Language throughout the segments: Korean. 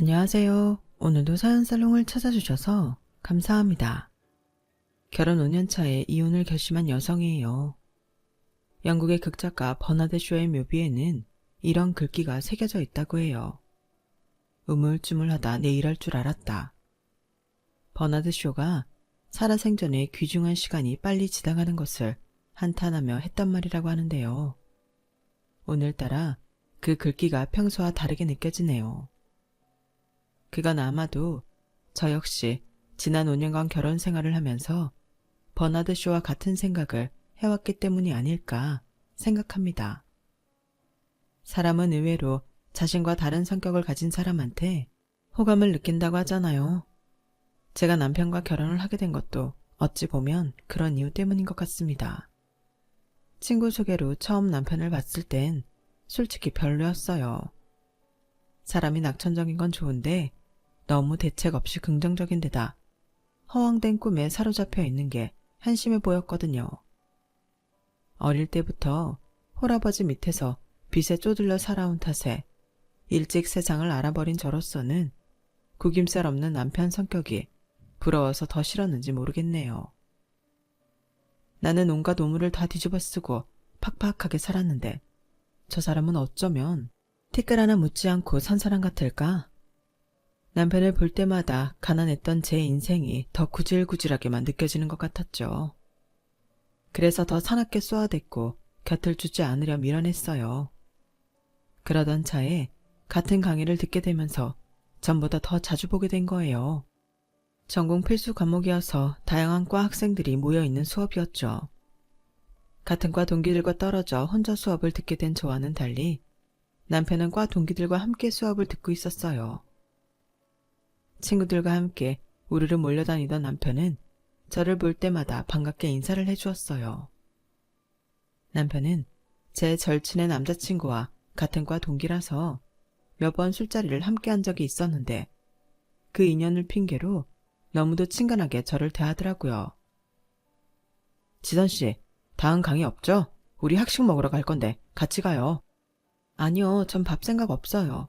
안녕하세요. 오늘도 사연살롱을 찾아주셔서 감사합니다. 결혼 5년 차에 이혼을 결심한 여성이에요. 영국의 극작가 버나드 쇼의 묘비에는 이런 글귀가 새겨져 있다고 해요. 우물쭈물하다 내일할 줄 알았다. 버나드 쇼가 살아생전에 귀중한 시간이 빨리 지나가는 것을 한탄하며 했단 말이라고 하는데요. 오늘따라 그 글귀가 평소와 다르게 느껴지네요. 그건 아마도 저 역시 지난 5년간 결혼 생활을 하면서 버나드 쇼와 같은 생각을 해왔기 때문이 아닐까 생각합니다. 사람은 의외로 자신과 다른 성격을 가진 사람한테 호감을 느낀다고 하잖아요. 제가 남편과 결혼을 하게 된 것도 어찌 보면 그런 이유 때문인 것 같습니다. 친구 소개로 처음 남편을 봤을 땐 솔직히 별로였어요. 사람이 낙천적인 건 좋은데 너무 대책 없이 긍정적인 데다 허황된 꿈에 사로잡혀 있는 게 한심해 보였거든요. 어릴 때부터 홀아버지 밑에서 빚에 쪼들려 살아온 탓에 일찍 세상을 알아버린 저로서는 구김살 없는 남편 성격이 부러워서 더 싫었는지 모르겠네요. 나는 온갖 오물을 다 뒤집어 쓰고 팍팍하게 살았는데 저 사람은 어쩌면 티끌 하나 묻지 않고 산 사람 같을까? 남편을 볼 때마다 가난했던 제 인생이 더 구질구질하게만 느껴지는 것 같았죠. 그래서 더 사납게 쏘아댔고 곁을 주지 않으려 밀어냈어요. 그러던 차에 같은 강의를 듣게 되면서 전보다 더 자주 보게 된 거예요. 전공 필수 과목이어서 다양한 과 학생들이 모여있는 수업이었죠. 같은 과 동기들과 떨어져 혼자 수업을 듣게 된 저와는 달리 남편은 과 동기들과 함께 수업을 듣고 있었어요. 친구들과 함께 우르르 몰려다니던 남편은 저를 볼 때마다 반갑게 인사를 해주었어요. 남편은 제 절친의 남자친구와 같은 과 동기라서 몇 번 술자리를 함께 한 적이 있었는데 그 인연을 핑계로 너무도 친근하게 저를 대하더라고요. 지선씨, 다음 강의 없죠? 우리 학식 먹으러 갈 건데 같이 가요. 아니요, 전 밥 생각 없어요.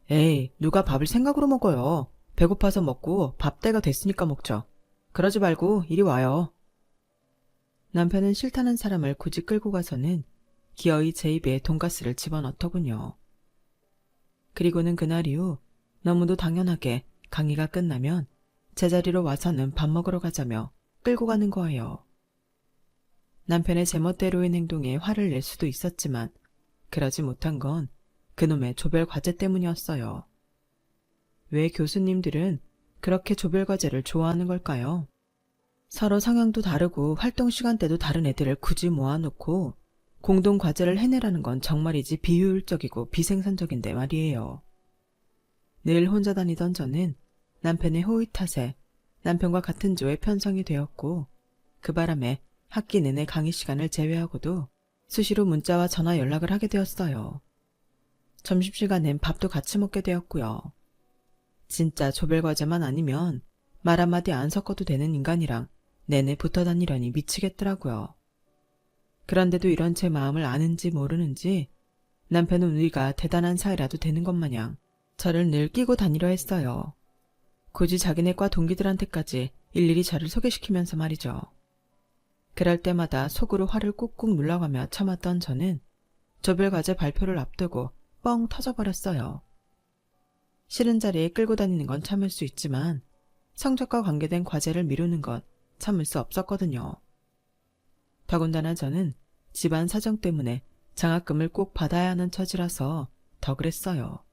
에이, 누가 밥을 생각으로 먹어요. 배고파서 먹고 밥 때가 됐으니까 먹죠. 그러지 말고 이리 와요. 남편은 싫다는 사람을 굳이 끌고 가서는 기어이 제 입에 돈가스를 집어넣더군요. 그리고는 그날 이후 너무도 당연하게 강의가 끝나면 제자리로 와서는 밥 먹으러 가자며 끌고 가는 거예요. 남편의 제멋대로인 행동에 화를 낼 수도 있었지만 그러지 못한 건 그놈의 조별 과제 때문이었어요. 왜 교수님들은 그렇게 조별 과제를 좋아하는 걸까요? 서로 성향도 다르고 활동 시간대도 다른 애들을 굳이 모아놓고 공동 과제를 해내라는 건 정말이지 비효율적이고 비생산적인데 말이에요. 늘 혼자 다니던 저는 남편의 호의 탓에 남편과 같은 조에 편성이 되었고 그 바람에 학기 내내 강의 시간을 제외하고도 수시로 문자와 전화 연락을 하게 되었어요. 점심시간엔 밥도 같이 먹게 되었고요. 진짜 조별과제만 아니면 말 한마디 안 섞어도 되는 인간이랑 내내 붙어 다니려니 미치겠더라고요. 그런데도 이런 제 마음을 아는지 모르는지 남편은 우리가 대단한 사이라도 되는 것 마냥 저를 늘 끼고 다니려 했어요. 굳이 자기네 과 동기들한테까지 일일이 저를 소개시키면서 말이죠. 그럴 때마다 속으로 화를 꾹꾹 눌러가며 참았던 저는 조별과제 발표를 앞두고 뻥 터져버렸어요. 싫은 자리에 끌고 다니는 건 참을 수 있지만 성적과 관계된 과제를 미루는 건 참을 수 없었거든요. 더군다나 저는 집안 사정 때문에 장학금을 꼭 받아야 하는 처지라서 더 그랬어요.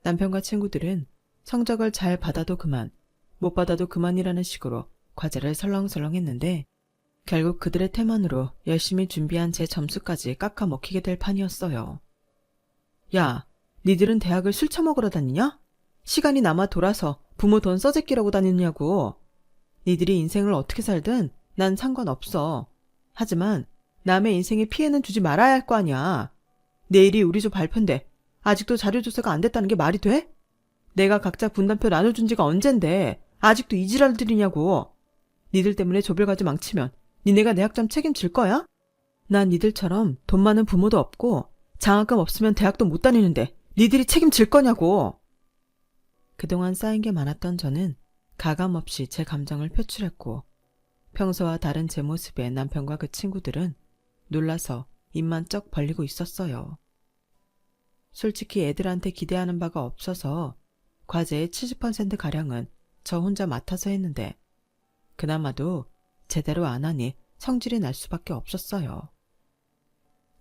남편과 친구들은 성적을 잘 받아도 그만, 못 받아도 그만이라는 식으로 과제를 설렁설렁 했는데 결국 그들의 태만으로 열심히 준비한 제 점수까지 깎아먹히게 될 판이었어요. 야, 니들은 대학을 술 처먹으러 다니냐? 시간이 남아 돌아서 부모 돈 써제끼라고 다니냐고. 니들이 인생을 어떻게 살든 난 상관없어. 하지만 남의 인생에 피해는 주지 말아야 할 거 아니야. 내일이 우리 조 발표인데 아직도 자료 조사가 안 됐다는 게 말이 돼? 내가 각자 분담표 나눠준 지가 언젠데 아직도 이 지랄들이냐고. 니들 때문에 조별과제 망치면 니네가 내 학점 책임질 거야? 난 니들처럼 돈 많은 부모도 없고 장학금 없으면 대학도 못 다니는데 니들이 책임질 거냐고. 그동안 쌓인 게 많았던 저는 가감없이 제 감정을 표출했고 평소와 다른 제 모습에 남편과 그 친구들은 놀라서 입만 쩍 벌리고 있었어요. 솔직히 애들한테 기대하는 바가 없어서 과제의 70%가량은 저 혼자 맡아서 했는데 그나마도 제대로 안 하니 성질이 날 수밖에 없었어요.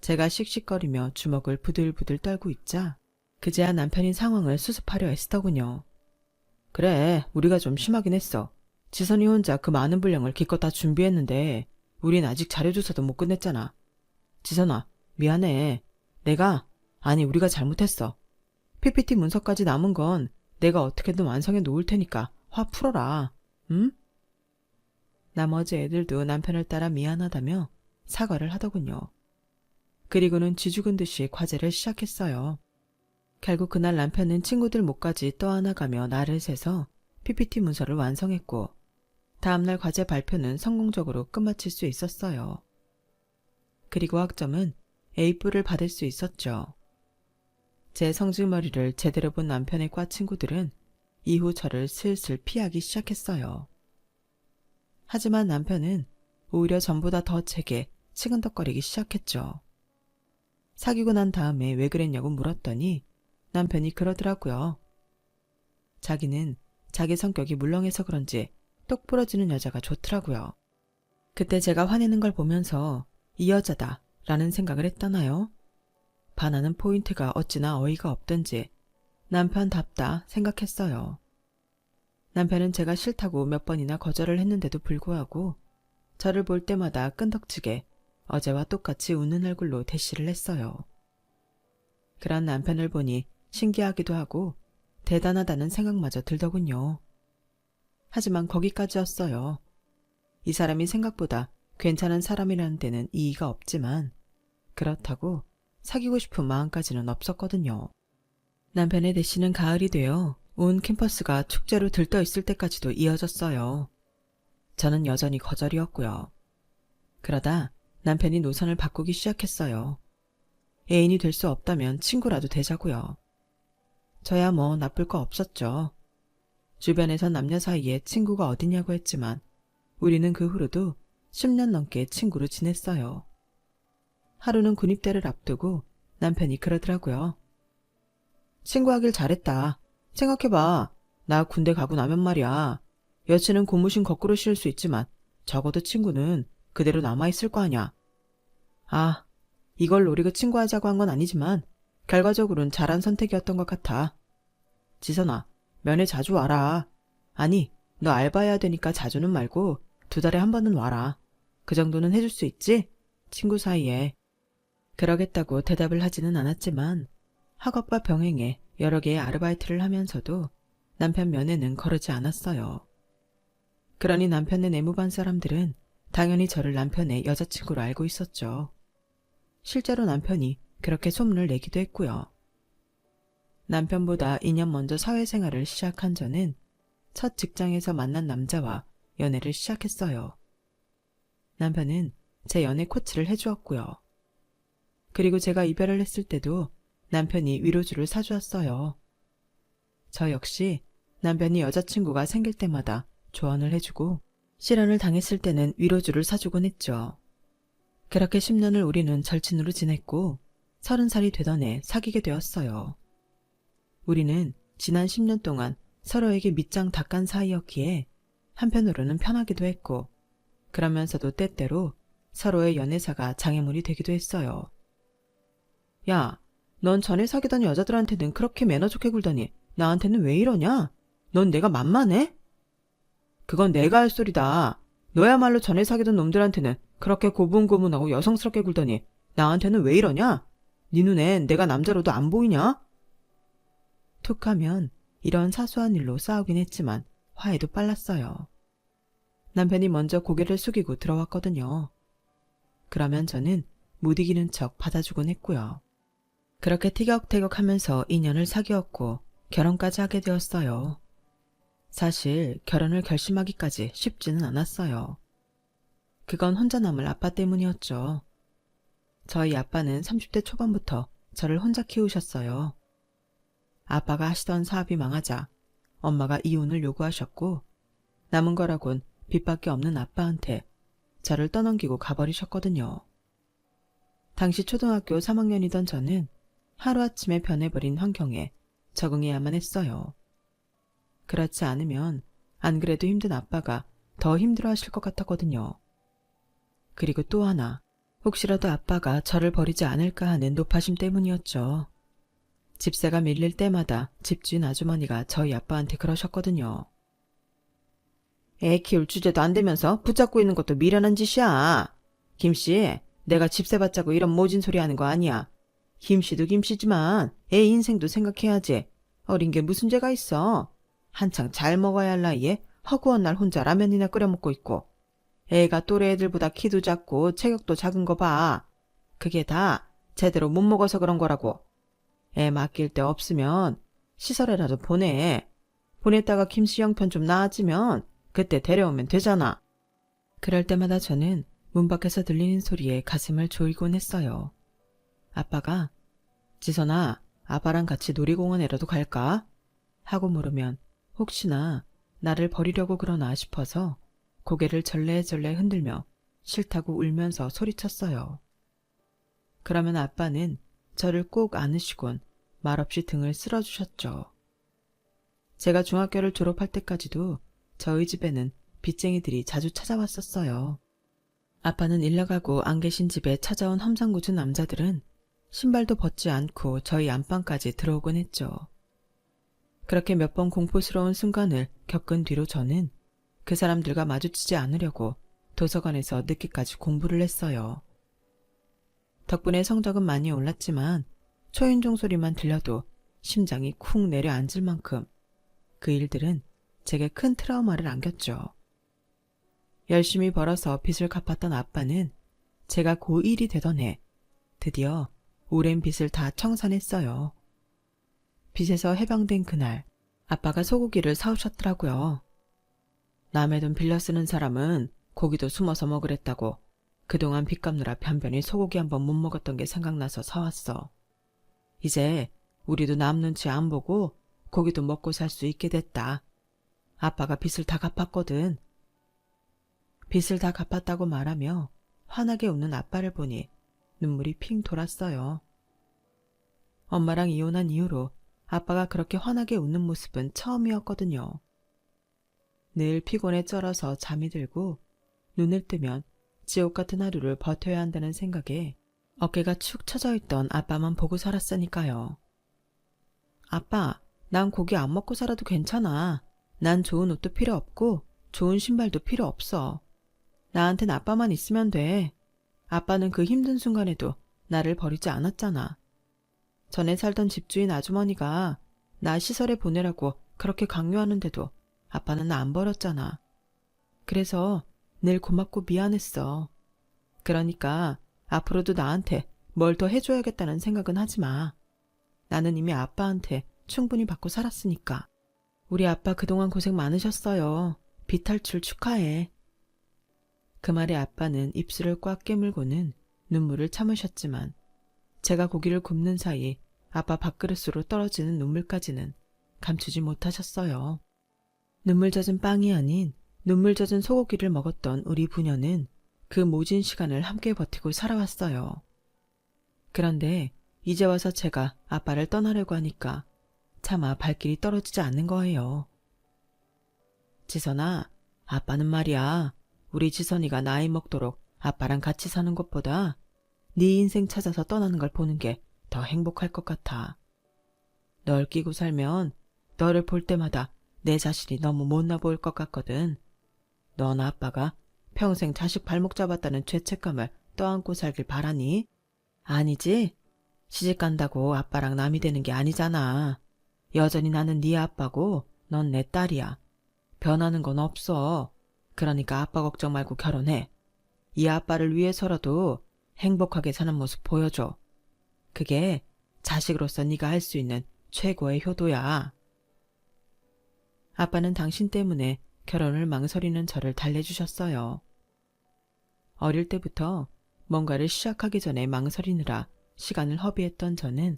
제가 씩씩거리며 주먹을 부들부들 떨고 있자 그제야 남편이 상황을 수습하려 애쓰더군요. 그래, 우리가 좀 심하긴 했어. 지선이 혼자 그 많은 분량을 기껏 다 준비했는데 우린 아직 자료조사도 못 끝냈잖아. 지선아, 미안해. 우리가 잘못했어. PPT 문서까지 남은 건 내가 어떻게든 완성해 놓을 테니까 화 풀어라. 응? 나머지 애들도 남편을 따라 미안하다며 사과를 하더군요. 그리고는 쥐죽은 듯이 과제를 시작했어요. 결국 그날 남편은 친구들 목까지 떠안아가며 날을 새서 PPT 문서를 완성했고 다음날 과제 발표는 성공적으로 끝마칠 수 있었어요. 그리고 학점은 A뿔을 받을 수 있었죠. 제 성질머리를 제대로 본 남편의 과 친구들은 이후 저를 슬슬 피하기 시작했어요. 하지만 남편은 오히려 전보다 더 제게 치근덕거리기 시작했죠. 사귀고 난 다음에 왜 그랬냐고 물었더니 남편이 그러더라고요. 자기는 자기 성격이 물렁해서 그런지 똑 부러지는 여자가 좋더라고요. 그때 제가 화내는 걸 보면서 이 여자다 라는 생각을 했다나요? 반하는 포인트가 어찌나 어이가 없던지 남편답다 생각했어요. 남편은 제가 싫다고 몇 번이나 거절을 했는데도 불구하고 저를 볼 때마다 끈덕지게 어제와 똑같이 웃는 얼굴로 대시를 했어요. 그런 남편을 보니 신기하기도 하고 대단하다는 생각마저 들더군요. 하지만 거기까지였어요. 이 사람이 생각보다 괜찮은 사람이라는 데는 이의가 없지만 그렇다고 사귀고 싶은 마음까지는 없었거든요. 남편의 대시는 가을이 되어 온 캠퍼스가 축제로 들떠 있을 때까지도 이어졌어요. 저는 여전히 거절이었고요. 그러다 남편이 노선을 바꾸기 시작했어요. 애인이 될 수 없다면 친구라도 되자고요. 저야 뭐 나쁠 거 없었죠. 주변에선 남녀 사이에 친구가 어디냐고 했지만 우리는 그 후로도 10년 넘게 친구로 지냈어요. 하루는 군입대를 앞두고 남편이 그러더라고요. 친구하길 잘했다. 생각해봐. 나 군대 가고 나면 말이야. 여친은 고무신 거꾸로 씌울 수 있지만 적어도 친구는 그대로 남아있을 거 아냐. 아, 이걸 노리고 친구하자고 한 건 아니지만 결과적으로는 잘한 선택이었던 것 같아. 지선아, 면회 자주 와라. 아니, 너 알바해야 되니까 자주는 말고 2달에 한 번은 와라. 그 정도는 해줄 수 있지? 친구 사이에. 그러겠다고 대답을 하지는 않았지만 학업과 병행해 여러 개의 아르바이트를 하면서도 남편 면회는 거르지 않았어요. 그러니 남편의 내무반 사람들은 당연히 저를 남편의 여자친구로 알고 있었죠. 실제로 남편이 그렇게 소문을 내기도 했고요. 남편보다 2년 먼저 사회생활을 시작한 저는 첫 직장에서 만난 남자와 연애를 시작했어요. 남편은 제 연애 코치를 해주었고요. 그리고 제가 이별을 했을 때도 남편이 위로주를 사주었어요. 저 역시 남편이 여자친구가 생길 때마다 조언을 해주고 실연을 당했을 때는 위로주를 사주곤 했죠. 그렇게 10년을 우리는 절친으로 지냈고 30살이 되던 해 사귀게 되었어요. 우리는 지난 10년 동안 서로에게 밑장 닦은 사이였기에 한편으로는 편하기도 했고 그러면서도 때때로 서로의 연애사가 장애물이 되기도 했어요. 야, 넌 전에 사귀던 여자들한테는 그렇게 매너 좋게 굴더니 나한테는 왜 이러냐? 넌 내가 만만해? 그건 내가 할 소리다. 너야말로 전에 사귀던 놈들한테는 그렇게 고분고분하고 여성스럽게 굴더니 나한테는 왜 이러냐? 네 눈엔 내가 남자로도 안 보이냐? 툭하면 이런 사소한 일로 싸우긴 했지만 화해도 빨랐어요. 남편이 먼저 고개를 숙이고 들어왔거든요. 그러면 저는 못 이기는 척 받아주곤 했고요. 그렇게 티격태격하면서 2년을 사귀었고 결혼까지 하게 되었어요. 사실 결혼을 결심하기까지 쉽지는 않았어요. 그건 혼자 남을 아빠 때문이었죠. 저희 아빠는 30대 초반부터 저를 혼자 키우셨어요. 아빠가 하시던 사업이 망하자 엄마가 이혼을 요구하셨고 남은 거라곤 빚밖에 없는 아빠한테 저를 떠넘기고 가버리셨거든요. 당시 초등학교 3학년이던 저는 하루아침에 변해버린 환경에 적응해야만 했어요. 그렇지 않으면 안 그래도 힘든 아빠가 더 힘들어하실 것 같았거든요. 그리고 또 하나, 혹시라도 아빠가 저를 버리지 않을까 하는 노파심 때문이었죠. 집세가 밀릴 때마다 집주인 아주머니가 저희 아빠한테 그러셨거든요. 애 키울 주제도 안 되면서 붙잡고 있는 것도 미련한 짓이야. 김씨, 내가 집세 받자고 이런 모진 소리 하는 거 아니야. 김씨도 김씨지만 애 인생도 생각해야지. 어린 게 무슨 죄가 있어. 한창 잘 먹어야 할 나이에 허구한 날 혼자 라면이나 끓여 먹고 있고. 애가 또래 애들보다 키도 작고 체격도 작은 거 봐. 그게 다 제대로 못 먹어서 그런 거라고. 애 맡길 데 없으면 시설에라도 보내. 보냈다가 김씨 형편 좀 나아지면 그때 데려오면 되잖아. 그럴 때마다 저는 문 밖에서 들리는 소리에 가슴을 조이곤 했어요. 아빠가 지선아, 아빠랑 같이 놀이공원에라도 갈까? 하고 물으면 혹시나 나를 버리려고 그러나 싶어서 고개를 절레절레 흔들며 싫다고 울면서 소리쳤어요. 그러면 아빠는 저를 꼭 안으시곤 말없이 등을 쓸어주셨죠. 제가 중학교를 졸업할 때까지도 저희 집에는 빚쟁이들이 자주 찾아왔었어요. 아빠는 일 나가고 안 계신 집에 찾아온 험상궂은 남자들은 신발도 벗지 않고 저희 안방까지 들어오곤 했죠. 그렇게 몇 번 공포스러운 순간을 겪은 뒤로 저는 그 사람들과 마주치지 않으려고 도서관에서 늦게까지 공부를 했어요. 덕분에 성적은 많이 올랐지만 초인종 소리만 들려도 심장이 쿵 내려앉을 만큼 그 일들은 제게 큰 트라우마를 안겼죠. 열심히 벌어서 빚을 갚았던 아빠는 제가 고1이 되던 해 드디어 오랜 빚을 다 청산했어요. 빚에서 해방된 그날 아빠가 소고기를 사오셨더라고요. 남의 돈 빌려 쓰는 사람은 고기도 숨어서 먹으랬다고 그동안 빚 갚느라 변변히 소고기 한 번 못 먹었던 게 생각나서 사왔어. 이제 우리도 남 눈치 안 보고 고기도 먹고 살 수 있게 됐다. 아빠가 빚을 다 갚았거든. 빚을 다 갚았다고 말하며 환하게 웃는 아빠를 보니 눈물이 핑 돌았어요. 엄마랑 이혼한 이후로 아빠가 그렇게 환하게 웃는 모습은 처음이었거든요. 늘 피곤에 쩔어서 잠이 들고 눈을 뜨면 지옥 같은 하루를 버텨야 한다는 생각에 어깨가 축 처져 있던 아빠만 보고 살았으니까요. 아빠, 난 고기 안 먹고 살아도 괜찮아. 난 좋은 옷도 필요 없고 좋은 신발도 필요 없어. 나한텐 아빠만 있으면 돼. 아빠는 그 힘든 순간에도 나를 버리지 않았잖아. 전에 살던 집주인 아주머니가 나 시설에 보내라고 그렇게 강요하는데도 아빠는 나 안 버렸잖아. 그래서 늘 고맙고 미안했어. 그러니까 앞으로도 나한테 뭘 더 해줘야겠다는 생각은 하지 마. 나는 이미 아빠한테 충분히 받고 살았으니까. 우리 아빠 그동안 고생 많으셨어요. 빚 탈출 축하해. 그 말에 아빠는 입술을 꽉 깨물고는 눈물을 참으셨지만 제가 고기를 굽는 사이 아빠 밥그릇으로 떨어지는 눈물까지는 감추지 못하셨어요. 눈물 젖은 빵이 아닌 눈물 젖은 소고기를 먹었던 우리 부녀는 그 모진 시간을 함께 버티고 살아왔어요. 그런데 이제 와서 제가 아빠를 떠나려고 하니까 차마 발길이 떨어지지 않는 거예요. 지선아, 아빠는 말이야. 우리 지선이가 나이 먹도록 아빠랑 같이 사는 것보다 네 인생 찾아서 떠나는 걸 보는 게 더 행복할 것 같아. 널 끼고 살면 너를 볼 때마다 내 자신이 너무 못나 보일 것 같거든. 넌 아빠가 평생 자식 발목 잡았다는 죄책감을 떠안고 살길 바라니? 아니지? 시집 간다고 아빠랑 남이 되는 게 아니잖아. 여전히 나는 네 아빠고 넌 내 딸이야. 변하는 건 없어. 그러니까 아빠 걱정 말고 결혼해. 이 아빠를 위해서라도 행복하게 사는 모습 보여줘. 그게 자식으로서 네가 할 수 있는 최고의 효도야. 아빠는 당신 때문에 결혼을 망설이는 저를 달래주셨어요. 어릴 때부터 뭔가를 시작하기 전에 망설이느라 시간을 허비했던 저는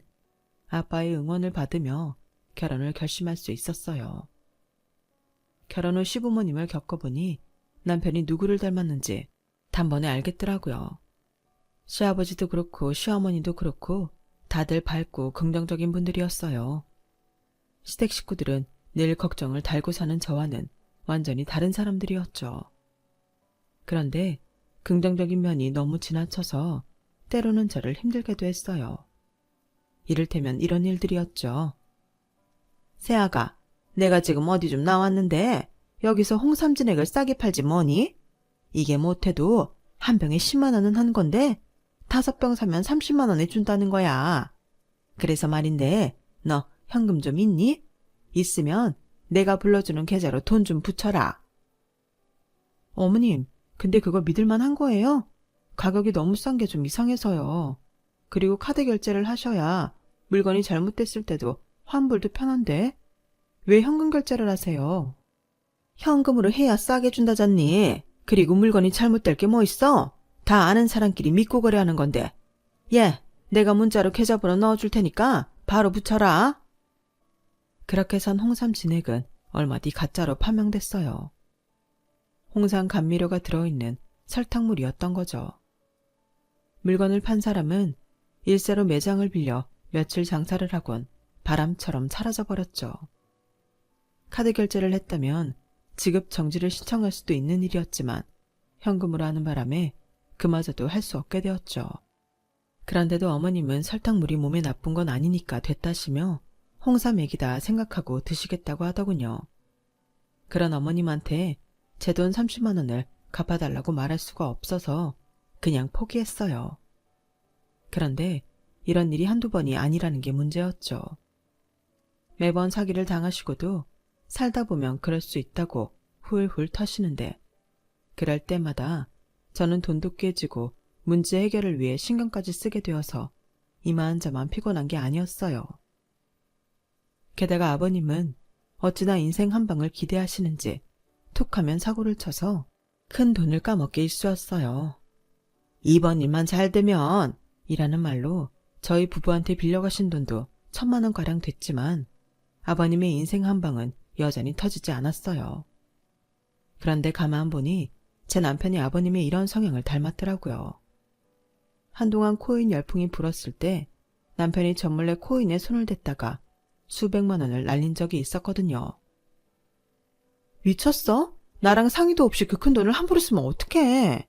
아빠의 응원을 받으며 결혼을 결심할 수 있었어요. 결혼 후 시부모님을 겪어보니 남편이 누구를 닮았는지 단번에 알겠더라고요. 시아버지도 그렇고 시어머니도 그렇고 다들 밝고 긍정적인 분들이었어요. 시댁 식구들은 늘 걱정을 달고 사는 저와는 완전히 다른 사람들이었죠. 그런데 긍정적인 면이 너무 지나쳐서 때로는 저를 힘들게도 했어요. 이를테면 이런 일들이었죠. 새아가, 내가 지금 어디 좀 나왔는데 여기서 홍삼 진액을 싸게 팔지 뭐니? 이게 못해도 한 병에 10만 원은 한 건데 5병 사면 30만 원에 준다는 거야. 그래서 말인데 너 현금 좀 있니? 있으면 내가 불러주는 계좌로 돈 좀 붙여라. 어머님, 근데 그거 믿을만 한 거예요? 가격이 너무 싼 게 좀 이상해서요. 그리고 카드 결제를 하셔야 물건이 잘못됐을 때도 환불도 편한데 왜 현금 결제를 하세요? 현금으로 해야 싸게 준다잖니. 그리고 물건이 잘못될 게 뭐 있어? 다 아는 사람끼리 믿고 거래하는 건데. 예, 내가 문자로 계좌번호 넣어줄 테니까 바로 붙여라. 그렇게 산 홍삼 진액은 얼마 뒤 가짜로 판명됐어요. 홍삼 감미료가 들어있는 설탕물이었던 거죠. 물건을 판 사람은 일세로 매장을 빌려 며칠 장사를 하곤 바람처럼 사라져버렸죠. 카드 결제를 했다면 지급 정지를 신청할 수도 있는 일이었지만 현금으로 하는 바람에 그마저도 할 수 없게 되었죠. 그런데도 어머님은 설탕물이 몸에 나쁜 건 아니니까 됐다시며 홍삼 액이다 생각하고 드시겠다고 하더군요. 그런 어머님한테 제 돈 30만 원을 갚아달라고 말할 수가 없어서 그냥 포기했어요. 그런데 이런 일이 한두 번이 아니라는 게 문제였죠. 매번 사기를 당하시고도 살다 보면 그럴 수 있다고 훌훌 터시는데 그럴 때마다 저는 돈도 깨지고 문제 해결을 위해 신경까지 쓰게 되어서 이만저만 피곤한 게 아니었어요. 게다가 아버님은 어찌나 인생 한 방을 기대하시는지 툭하면 사고를 쳐서 큰 돈을 까먹게 일쑤였어요. 이번 일만 잘 되면 이라는 말로 저희 부부한테 빌려가신 돈도 1,000만 원가량 됐지만 아버님의 인생 한 방은 여전히 터지지 않았어요. 그런데 가만 보니 제 남편이 아버님의 이런 성향을 닮았더라고요. 한동안 코인 열풍이 불었을 때 남편이 저 몰래 코인에 손을 댔다가 수백만 원을 날린 적이 있었거든요. 미쳤어? 나랑 상의도 없이 그 큰 돈을 함부로 쓰면 어떡해?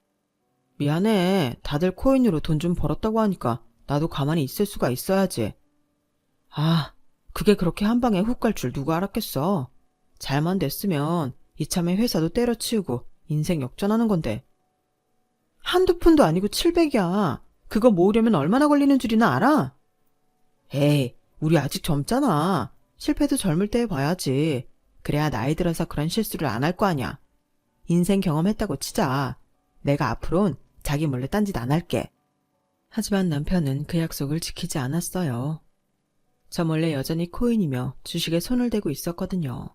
미안해. 다들 코인으로 돈 좀 벌었다고 하니까 나도 가만히 있을 수가 있어야지. 아, 그게 그렇게 한 방에 훅 갈 줄 누가 알았겠어. 잘만 됐으면 이참에 회사도 때려치우고 인생 역전하는 건데. 한두 푼도 아니고 700이야. 그거 모으려면 얼마나 걸리는 줄이나 알아? 에이, 우리 아직 젊잖아. 실패도 젊을 때 해봐야지. 그래야 나이 들어서 그런 실수를 안 할 거 아냐. 인생 경험했다고 치자. 내가 앞으론 자기 몰래 딴짓 안 할게. 하지만 남편은 그 약속을 지키지 않았어요. 저 몰래 여전히 코인이며 주식에 손을 대고 있었거든요.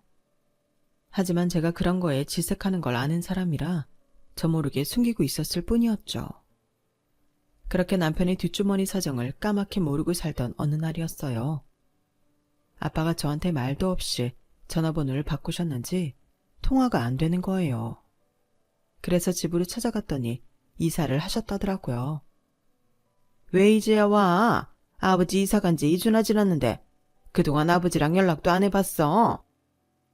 하지만 제가 그런 거에 질색하는 걸 아는 사람이라 저 모르게 숨기고 있었을 뿐이었죠. 그렇게 남편의 뒷주머니 사정을 까맣게 모르고 살던 어느 날이었어요. 아빠가 저한테 말도 없이 전화번호를 바꾸셨는지 통화가 안 되는 거예요. 그래서 집으로 찾아갔더니 이사를 하셨다더라고요. 왜 이제야 와? 아버지 이사 간 지 2주나 지났는데 그동안 아버지랑 연락도 안 해봤어.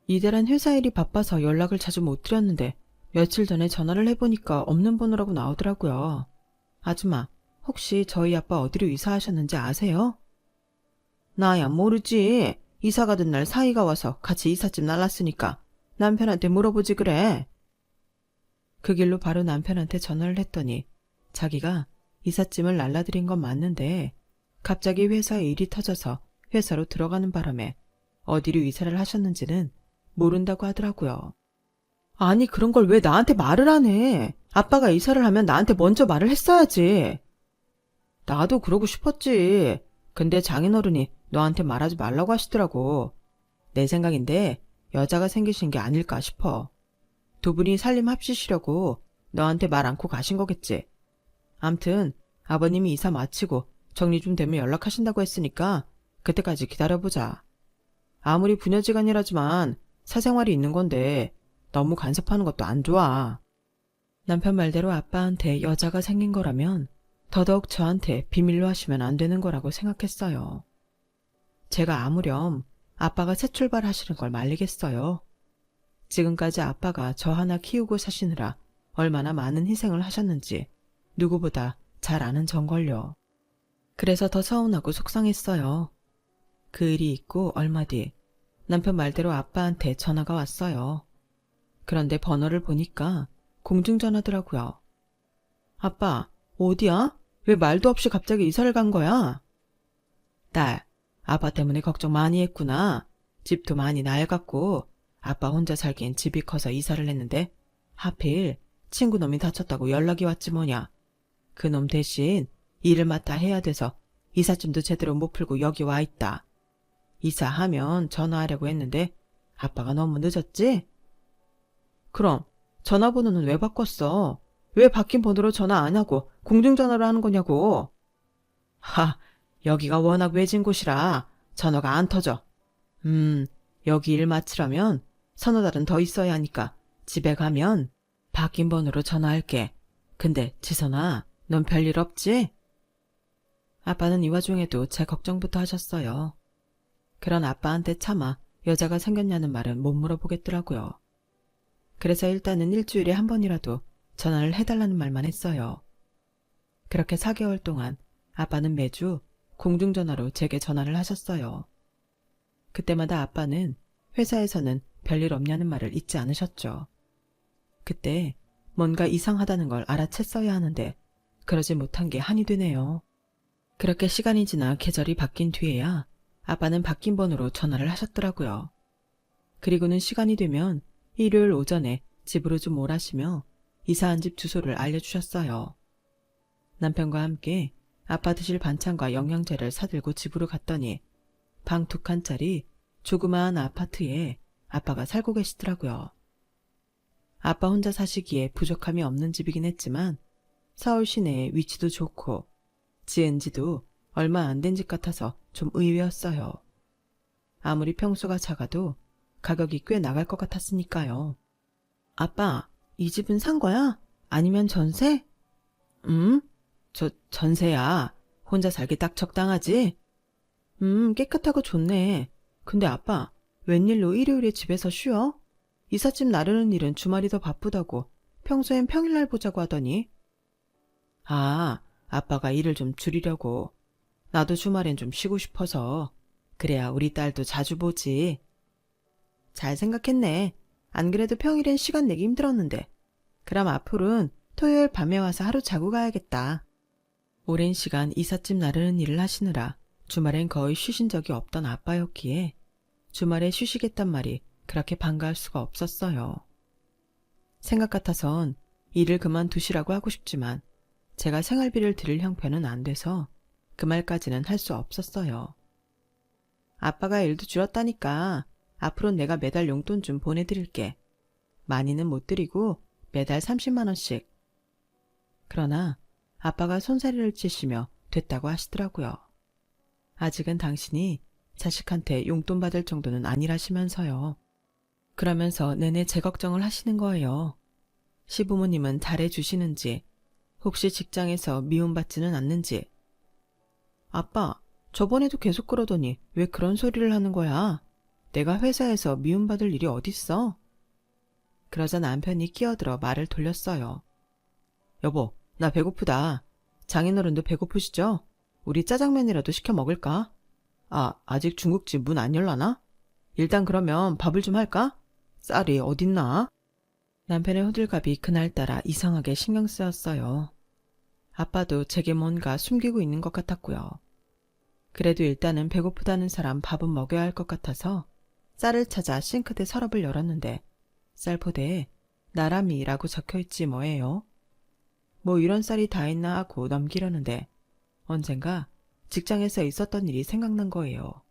이대란 회사 일이 바빠서 연락을 자주 못 드렸는데 며칠 전에 전화를 해보니까 없는 번호라고 나오더라고요. 아줌마, 혹시 저희 아빠 어디로 이사하셨는지 아세요? 나야 모르지. 이사 가던 날 사이가 와서 같이 이삿짐 날랐으니까 남편한테 물어보지 그래. 그 길로 바로 남편한테 전화를 했더니 자기가 이삿짐을 날라드린 건 맞는데 갑자기 회사에 일이 터져서 회사로 들어가는 바람에 어디로 이사를 하셨는지는 모른다고 하더라고요. 아니 그런 걸 왜 나한테 말을 안 해? 아빠가 이사를 하면 나한테 먼저 말을 했어야지. 나도 그러고 싶었지. 근데 장인어른이 너한테 말하지 말라고 하시더라고. 내 생각인데 여자가 생기신 게 아닐까 싶어. 두 분이 살림 합치시려고 너한테 말 않고 가신 거겠지. 암튼 아버님이 이사 마치고 정리 좀 되면 연락하신다고 했으니까 그때까지 기다려보자. 아무리 부녀지간이라지만 사생활이 있는 건데 너무 간섭하는 것도 안 좋아. 남편 말대로 아빠한테 여자가 생긴 거라면 더더욱 저한테 비밀로 하시면 안 되는 거라고 생각했어요. 제가 아무렴 아빠가 새 출발하시는 걸 말리겠어요. 지금까지 아빠가 저 하나 키우고 사시느라 얼마나 많은 희생을 하셨는지 누구보다 잘 아는 전걸요. 그래서 더 서운하고 속상했어요. 그 일이 있고 얼마 뒤 남편 말대로 아빠한테 전화가 왔어요. 그런데 번호를 보니까 공중전화더라고요. 아빠, 어디야? 왜 말도 없이 갑자기 이사를 간 거야? 딸, 아빠 때문에 걱정 많이 했구나. 집도 많이 낡았고 아빠 혼자 살기엔 집이 커서 이사를 했는데 하필 친구 놈이 다쳤다고 연락이 왔지 뭐냐. 그 놈 대신 일을 맡아 해야 돼서 이삿짐도 제대로 못 풀고 여기 와 있다. 이사하면 전화하려고 했는데 아빠가 너무 늦었지? 그럼 전화번호는 왜 바꿨어? 왜 바뀐 번호로 전화 안 하고 공중전화로 하는 거냐고. 여기가 워낙 외진 곳이라 전화가 안 터져. 여기 일 마치려면 서너 달은 더 있어야 하니까 집에 가면 바뀐 번호로 전화할게. 근데 지선아, 넌 별일 없지? 아빠는 이 와중에도 제 걱정부터 하셨어요. 그런 아빠한테 차마 여자가 생겼냐는 말은 못 물어보겠더라고요. 그래서 일단은 일주일에 한 번이라도 전화를 해달라는 말만 했어요. 그렇게 4개월 동안 아빠는 매주 공중전화로 제게 전화를 하셨어요. 그때마다 아빠는 회사에서는 별일 없냐는 말을 잊지 않으셨죠. 그때 뭔가 이상하다는 걸 알아챘어야 하는데 그러지 못한 게 한이 되네요. 그렇게 시간이 지나 계절이 바뀐 뒤에야 아빠는 바뀐 번호로 전화를 하셨더라고요. 그리고는 시간이 되면 일요일 오전에 집으로 좀 오라시며 이사한 집 주소를 알려주셨어요. 남편과 함께 아빠 드실 반찬과 영양제를 사들고 집으로 갔더니 방 2칸짜리 조그마한 아파트에 아빠가 살고 계시더라고요. 아빠 혼자 사시기에 부족함이 없는 집이긴 했지만 서울 시내에 위치도 좋고 지은 지도 얼마 안 된 집 같아서 좀 의외였어요. 아무리 평수가 작아도 가격이 꽤 나갈 것 같았으니까요. 아빠, 이 집은 산 거야? 아니면 전세? 전세야. 혼자 살기 딱 적당하지? 깨끗하고 좋네. 근데 아빠, 웬일로 일요일에 집에서 쉬어? 이삿짐 나르는 일은 주말이 더 바쁘다고 평소엔 평일날 보자고 하더니. 아빠가 일을 좀 줄이려고. 나도 주말엔 좀 쉬고 싶어서. 그래야 우리 딸도 자주 보지. 잘 생각했네. 안 그래도 평일엔 시간 내기 힘들었는데. 그럼 앞으로는 토요일 밤에 와서 하루 자고 가야겠다. 오랜 시간 이삿짐 나르는 일을 하시느라 주말엔 거의 쉬신 적이 없던 아빠였기에 주말에 쉬시겠단 말이 그렇게 반가울 수가 없었어요. 생각 같아선 일을 그만두시라고 하고 싶지만 제가 생활비를 드릴 형편은 안 돼서 그 말까지는 할 수 없었어요. 아빠가 일도 줄었다니까 앞으로 내가 매달 용돈 좀 보내드릴게. 많이는 못 드리고 매달 30만 원씩. 그러나 아빠가 손사래를 치시며 됐다고 하시더라고요. 아직은 당신이 자식한테 용돈 받을 정도는 아니라시면서요. 그러면서 내내 제 걱정을 하시는 거예요. 시부모님은 잘해주시는지, 혹시 직장에서 미움받지는 않는지. 아빠, 저번에도 계속 그러더니 왜 그런 소리를 하는 거야? 내가 회사에서 미움받을 일이 어딨어? 그러자 남편이 끼어들어 말을 돌렸어요. 여보, 나 배고프다. 장인어른도 배고프시죠? 우리 짜장면이라도 시켜 먹을까? 아직 중국집 문 안 열라나? 일단 그러면 밥을 좀 할까? 쌀이 어딨나? 남편의 호들갑이 그날따라 이상하게 신경 쓰였어요. 아빠도 제게 뭔가 숨기고 있는 것 같았고요. 그래도 일단은 배고프다는 사람 밥은 먹여야 할 것 같아서 쌀을 찾아 싱크대 서랍을 열었는데 쌀포대에 나람이라고 적혀있지 뭐예요. 뭐 이런 쌀이 다 있나 하고 넘기려는데 언젠가 직장에서 있었던 일이 생각난 거예요.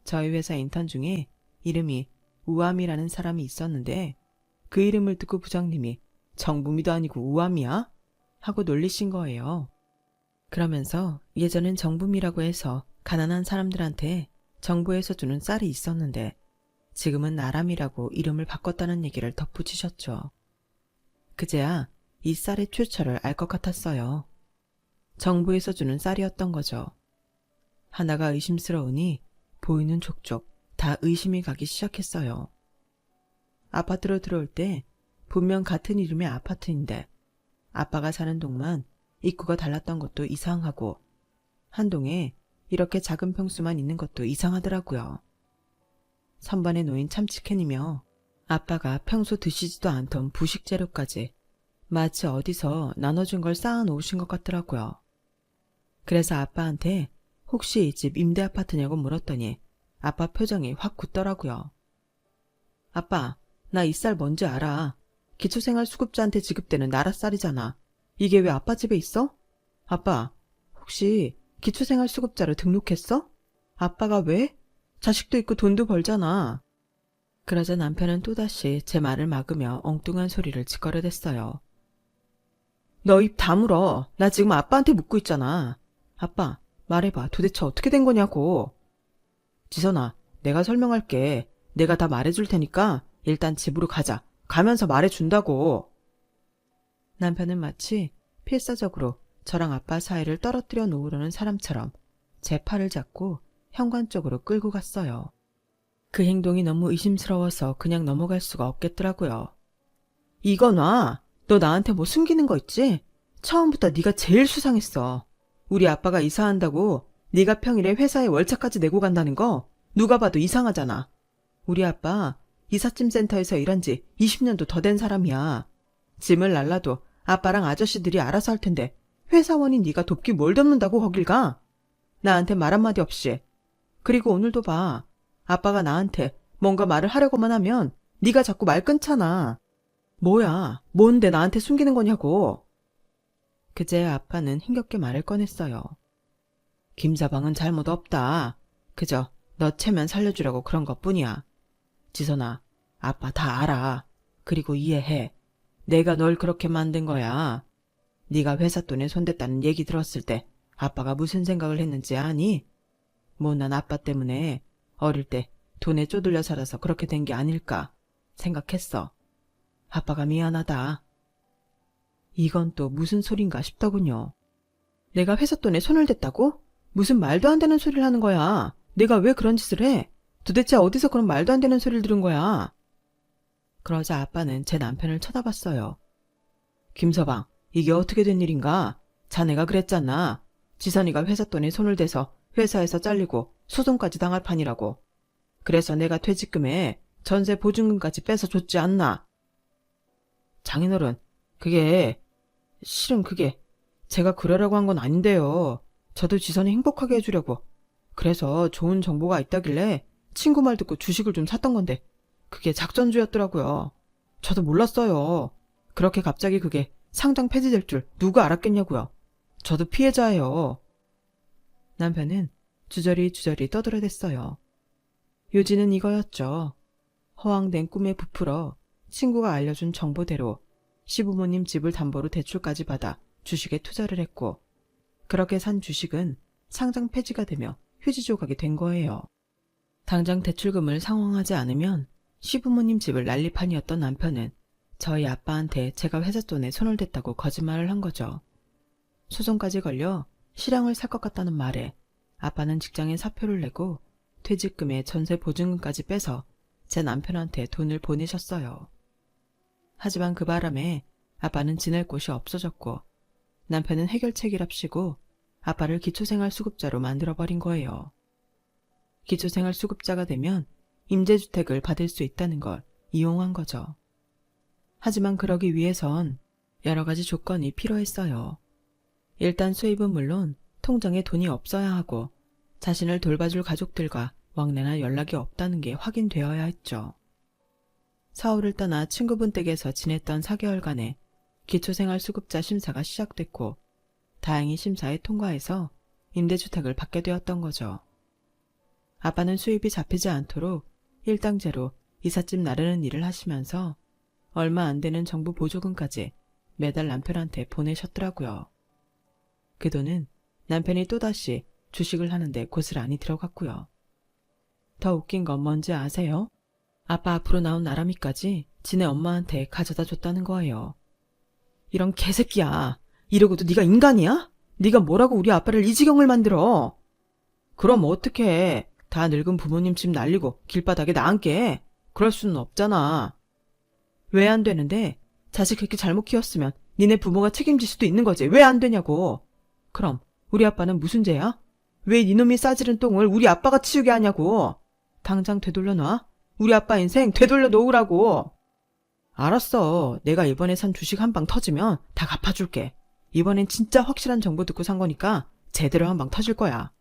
저희 회사 인턴 중에 이름이 우암이라는 사람이 있었는데 그 이름을 듣고 부장님이 정부미도 아니고 우암이야? 하고 놀리신 거예요. 그러면서 예전엔 정부미라고 해서 가난한 사람들한테 정부에서 주는 쌀이 있었는데 지금은 나람이라고 이름을 바꿨다는 얘기를 덧붙이셨죠. 그제야 이 쌀의 출처를 알 것 같았어요. 정부에서 주는 쌀이었던 거죠. 하나가 의심스러우니 보이는 족족 다 의심이 가기 시작했어요. 아파트로 들어올 때 분명 같은 이름의 아파트인데 아빠가 사는 동만 입구가 달랐던 것도 이상하고 한 동에 이렇게 작은 평수만 있는 것도 이상하더라고요. 선반에 놓인 참치캔이며 아빠가 평소 드시지도 않던 부식 재료까지 마치 어디서 나눠준 걸 쌓아 놓으신 것 같더라고요. 그래서 아빠한테 혹시 이 집 임대 아파트냐고 물었더니 아빠 표정이 확 굳더라고요. 아빠, 나 이 쌀 뭔지 알아. 기초생활수급자한테 지급되는 나라 쌀이잖아. 이게 왜 아빠 집에 있어? 아빠, 혹시 기초생활수급자로 등록했어? 아빠가 왜? 자식도 있고 돈도 벌잖아. 그러자 남편은 또다시 제 말을 막으며 엉뚱한 소리를 짓거려댔어요. 너 입 다물어. 나 지금 아빠한테 묻고 있잖아. 아빠, 말해봐. 도대체 어떻게 된 거냐고. 지선아, 내가 설명할게. 내가 다 말해줄 테니까 일단 집으로 가자. 가면서 말해준다고. 남편은 마치 필사적으로 저랑 아빠 사이를 떨어뜨려 놓으려는 사람처럼 제 팔을 잡고 현관 쪽으로 끌고 갔어요. 그 행동이 너무 의심스러워서 그냥 넘어갈 수가 없겠더라고요. 이거 놔. 너 나한테 뭐 숨기는 거 있지? 처음부터 네가 제일 수상했어. 우리 아빠가 이사한다고 네가 평일에 회사에 월차까지 내고 간다는 거 누가 봐도 이상하잖아. 우리 아빠 이삿짐 센터에서 일한 지 20년도 더 된 사람이야. 짐을 날라도 아빠랑 아저씨들이 알아서 할 텐데 회사원인 네가 돕기 뭘 돕는다고 거길 가? 나한테 말 한마디 없이. 그리고 오늘도 봐. 아빠가 나한테 뭔가 말을 하려고만 하면 네가 자꾸 말 끊잖아. 뭐야, 뭔데 나한테 숨기는 거냐고. 그제 아빠는 힘겹게 말을 꺼냈어요. 김서방은 잘못 없다. 그저 너 체면 살려주려고 그런 것뿐이야. 지선아, 아빠 다 알아. 그리고 이해해. 내가 널 그렇게 만든 거야. 네가 회사 돈에 손댔다는 얘기 들었을 때 아빠가 무슨 생각을 했는지 아니? 못난 아빠 때문에 어릴 때 돈에 쪼들려 살아서 그렇게 된 게 아닐까 생각했어. 아빠가 미안하다. 이건 또 무슨 소린가 싶더군요. 내가 회사 돈에 손을 댔다고? 무슨 말도 안 되는 소리를 하는 거야. 내가 왜 그런 짓을 해? 도대체 어디서 그런 말도 안 되는 소리를 들은 거야? 그러자 아빠는 제 남편을 쳐다봤어요. 김서방, 이게 어떻게 된 일인가? 자네가 그랬잖아. 지선이가 회사 돈에 손을 대서 회사에서 잘리고 소송까지 당할 판이라고. 그래서 내가 퇴직금에 전세 보증금까지 뺏어 줬지 않나? 장인어른, 실은 그게 제가 그러려고 한 건 아닌데요. 저도 지선이 행복하게 해주려고. 그래서 좋은 정보가 있다길래 친구 말 듣고 주식을 좀 샀던 건데 그게 작전주였더라고요. 저도 몰랐어요. 그렇게 갑자기 그게 상장 폐지될 줄 누가 알았겠냐고요. 저도 피해자예요. 남편은 주저리 떠들어댔어요. 요지는 이거였죠. 허황된 꿈에 부풀어 친구가 알려준 정보대로 시부모님 집을 담보로 대출까지 받아 주식에 투자를 했고 그렇게 산 주식은 상장 폐지가 되며 휴지 조각이 된 거예요. 당장 대출금을 상환하지 않으면 시부모님 집을 난리판이었던 남편은 저희 아빠한테 제가 회사 돈에 손을 댔다고 거짓말을 한 거죠. 소송까지 걸려 실형을 살 것 같다는 말에 아빠는 직장에 사표를 내고 퇴직금에 전세 보증금까지 빼서 제 남편한테 돈을 보내셨어요. 하지만 그 바람에 아빠는 지낼 곳이 없어졌고 남편은 해결책이랍시고 아빠를 기초생활수급자로 만들어버린 거예요. 기초생활수급자가 되면 임대주택을 받을 수 있다는 걸 이용한 거죠. 하지만 그러기 위해선 여러 가지 조건이 필요했어요. 일단 수입은 물론 통장에 돈이 없어야 하고 자신을 돌봐줄 가족들과 왕래나 연락이 없다는 게 확인되어야 했죠. 서울을 떠나 친구분 댁에서 지냈던 4개월간의 기초생활수급자 심사가 시작됐고 다행히 심사에 통과해서 임대주택을 받게 되었던 거죠. 아빠는 수입이 잡히지 않도록 일당제로 이삿짐 나르는 일을 하시면서 얼마 안 되는 정부 보조금까지 매달 남편한테 보내셨더라고요. 그 돈은 남편이 또다시 주식을 하는데 고스란히 들어갔고요. 더 웃긴 건 뭔지 아세요? 아빠 앞으로 나온 나람이까지 지네 엄마한테 가져다 줬다는 거예요. 이런 개새끼야. 이러고도 네가 인간이야? 네가 뭐라고 우리 아빠를 이 지경을 만들어? 그럼 어떡해. 다 늙은 부모님 집 날리고 길바닥에 나 앉게. 그럴 수는 없잖아. 왜 안 되는데? 자식 그렇게 잘못 키웠으면 니네 부모가 책임질 수도 있는 거지. 왜 안 되냐고. 그럼 우리 아빠는 무슨 죄야? 왜 니놈이 싸지른 똥을 우리 아빠가 치우게 하냐고. 당장 되돌려 놔. 우리 아빠 인생 되돌려 놓으라고. 알았어. 내가 이번에 산 주식 한 방 터지면 다 갚아줄게. 이번엔 진짜 확실한 정보 듣고 산 거니까 제대로 한 방 터질 거야.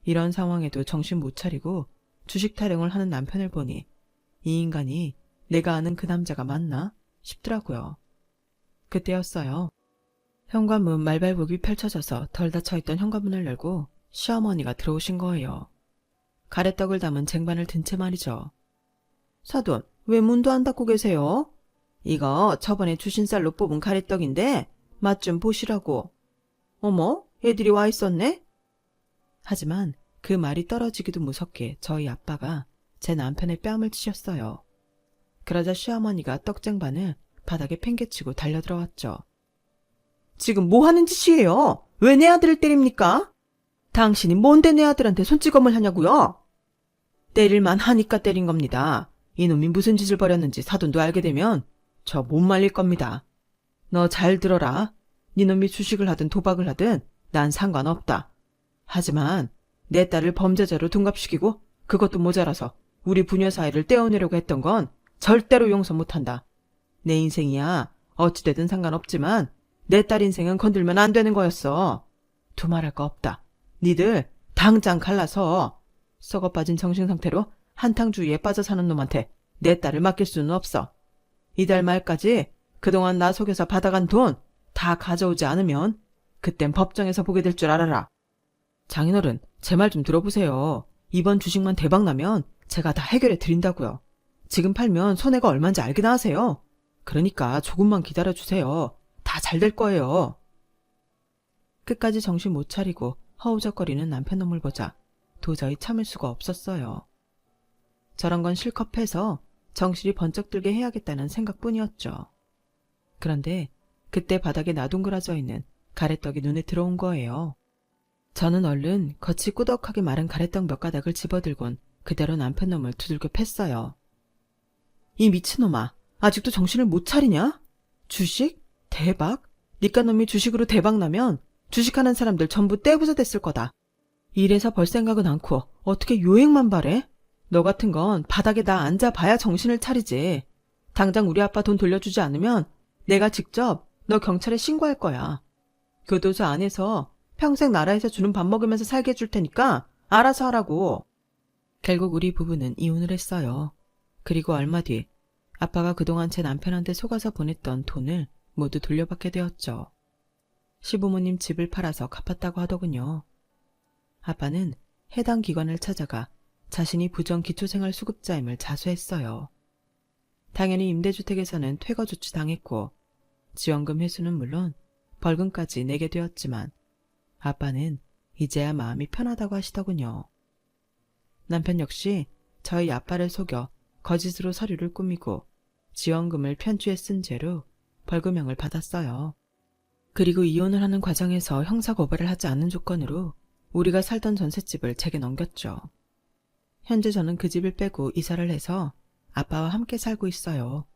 이런 상황에도 정신 못 차리고 주식 타령을 하는 남편을 보니 이 인간이 내가 아는 그 남자가 맞나 싶더라고요. 그때였어요. 현관문 말발굽이 펼쳐져서 덜 닫혀있던 현관문을 열고 시어머니가 들어오신 거예요. 가래떡을 담은 쟁반을 든 채 말이죠. 사돈, 왜 문도 안 닫고 계세요? 이거 저번에 주신 쌀로 뽑은 가래떡인데 맛 좀 보시라고. 어머, 애들이 와 있었네? 하지만 그 말이 떨어지기도 무섭게 저희 아빠가 제 남편의 뺨을 치셨어요. 그러자 시어머니가 떡쟁반을 바닥에 팽개치고 달려들어왔죠. 지금 뭐 하는 짓이에요? 왜 내 아들을 때립니까? 당신이 뭔데 내 아들한테 손찌검을 하냐고요? 때릴만 하니까 때린 겁니다. 이놈이 무슨 짓을 벌였는지 사돈도 알게 되면 저 못 말릴 겁니다. 너 잘 들어라. 니놈이 주식을 하든 도박을 하든 난 상관없다. 하지만 내 딸을 범죄자로 둔갑시키고 그것도 모자라서 우리 부녀 사이를 떼어내려고 했던 건 절대로 용서 못한다. 내 인생이야 어찌되든 상관없지만 내 딸 인생은 건들면 안 되는 거였어. 두말할 거 없다. 니들 당장 갈라서 썩어 빠진 정신상태로 한탕주의에 빠져 사는 놈한테 내 딸을 맡길 수는 없어. 이달 말까지 그동안 나 속여서 받아간 돈 다 가져오지 않으면 그땐 법정에서 보게 될 줄 알아라. 장인어른, 제 말 좀 들어보세요. 이번 주식만 대박 나면 제가 다 해결해 드린다고요. 지금 팔면 손해가 얼마인지 알기나 하세요. 그러니까 조금만 기다려주세요. 다 잘 될 거예요. 끝까지 정신 못 차리고 허우적거리는 남편 놈을 보자 도저히 참을 수가 없었어요. 저런 건 실컷 패서 정신이 번쩍 들게 해야겠다는 생각뿐이었죠. 그런데 그때 바닥에 나둥그러져 있는 가래떡이 눈에 들어온 거예요. 저는 얼른 겉이 꾸덕하게 마른 가래떡 몇 가닥을 집어들곤 그대로 남편 놈을 두들겨 팼어요. 이 미친놈아, 아직도 정신을 못 차리냐? 주식? 대박? 니까 놈이 주식으로 대박 나면 주식하는 사람들 전부 떼부자 됐을 거다. 이래서 벌 생각은 않고 어떻게 요행만 바래? 너 같은 건 바닥에 나 앉아봐야 정신을 차리지. 당장 우리 아빠 돈 돌려주지 않으면 내가 직접 너 경찰에 신고할 거야. 교도소 안에서 평생 나라에서 주는 밥 먹으면서 살게 해줄 테니까 알아서 하라고. 결국 우리 부부는 이혼을 했어요. 그리고 얼마 뒤 아빠가 그동안 제 남편한테 속아서 보냈던 돈을 모두 돌려받게 되었죠. 시부모님 집을 팔아서 갚았다고 하더군요. 아빠는 해당 기관을 찾아가 자신이 부정기초생활수급자임을 자수했어요. 당연히 임대주택에서는 퇴거조치 당했고 지원금 회수는 물론 벌금까지 내게 되었지만 아빠는 이제야 마음이 편하다고 하시더군요. 남편 역시 저희 아빠를 속여 거짓으로 서류를 꾸미고 지원금을 편취해 쓴 죄로 벌금형을 받았어요. 그리고 이혼을 하는 과정에서 형사고발을 하지 않는 조건으로 우리가 살던 전셋집을 제게 넘겼죠. 현재 저는 그 집을 빼고 이사를 해서 아빠와 함께 살고 있어요.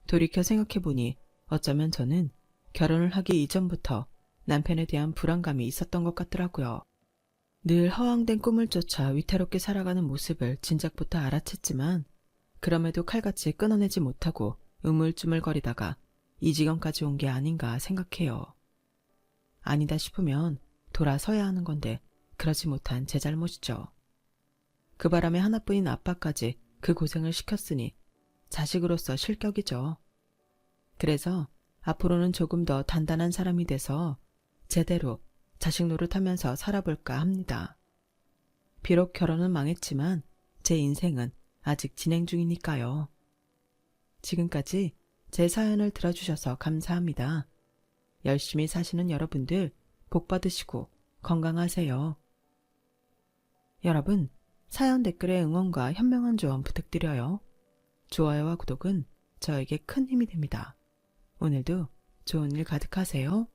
돌이켜 생각해보니 어쩌면 저는 결혼을 하기 이전부터 남편에 대한 불안감이 있었던 것 같더라고요. 늘 허황된 꿈을 쫓아 위태롭게 살아가는 모습을 진작부터 알아챘지만 그럼에도 칼같이 끊어내지 못하고 우물쭈물거리다가 이 지경까지 온 게 아닌가 생각해요. 아니다 싶으면 돌아서야 하는 건데 그러지 못한 제 잘못이죠. 그 바람에 하나뿐인 아빠까지 그 고생을 시켰으니 자식으로서 실격이죠. 그래서 앞으로는 조금 더 단단한 사람이 돼서 제대로 자식 노릇하면서 살아볼까 합니다. 비록 결혼은 망했지만 제 인생은 아직 진행 중이니까요. 지금까지 제 사연을 들어주셔서 감사합니다. 열심히 사시는 여러분들 복 받으시고 건강하세요. 여러분, 사연 댓글에 응원과 현명한 조언 부탁드려요. 좋아요와 구독은 저에게 큰 힘이 됩니다. 오늘도 좋은 일 가득하세요.